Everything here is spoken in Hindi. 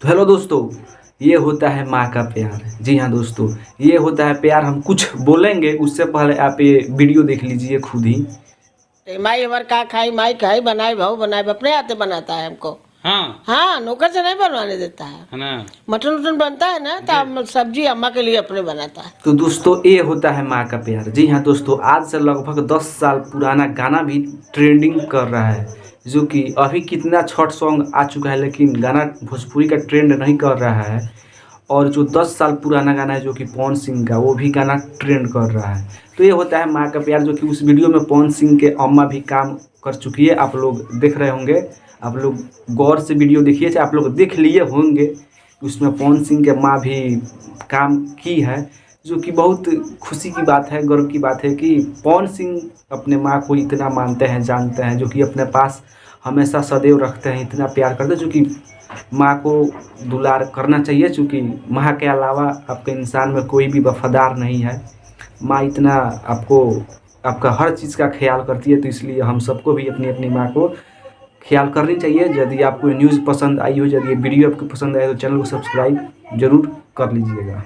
तो हेलो दोस्तों, ये होता है माँ का प्यार। जी हाँ दोस्तों, ये होता है प्यार। हम कुछ बोलेंगे उससे पहले आप ये वीडियो देख लीजिए खुद ही। माई हमार का खाई माई खाई बनाए भाव बनाए अपने हाथे बनाता है हमको। हाँ हाँ, नौकर से नहीं बनवाने देता है ना। मटन उटन बनता है ना तो सब्जी अम्मा के लिए अपने बनाता है। तो दोस्तों ये होता है माँ का प्यार। जी हाँ दोस्तों, आज से लगभग 10 साल पुराना गाना भी ट्रेंडिंग कर रहा है, जो कि अभी कितना छठ सॉन्ग आ चुका है लेकिन गाना भोजपुरी का ट्रेंड नहीं कर रहा है। और जो 10 साल पुराना गाना है जो कि पवन सिंह का, वो भी गाना ट्रेंड कर रहा है। तो ये होता है माँ का प्यार, जो कि उस वीडियो में पवन सिंह के अम्मा भी काम कर चुकी है। आप लोग देख रहे होंगे, आप लोग गौर से वीडियो देखिए, आप लोग देख लिए होंगे। उसमें पवन सिंह के माँ भी काम की है, जो कि बहुत खुशी की बात है, गर्व की बात है कि पवन सिंह अपने माँ को इतना मानते हैं, जानते हैं, जो कि अपने पास हमेशा सदैव रखते हैं, इतना प्यार करते हैं। जो कि माँ को दुलार करना चाहिए, क्योंकि माँ के अलावा आपके इंसान में कोई भी वफादार नहीं है। माँ इतना आपको, आपका हर चीज़ का ख्याल करती है, तो इसलिए हम सबको भी अपनी अपनी माँ को ख्याल करनी चाहिए। यदि आपको न्यूज़ पसंद आई हो, यदि ये वीडियो आपको पसंद आए तो चैनल को सब्सक्राइब जरूर कर लीजिएगा।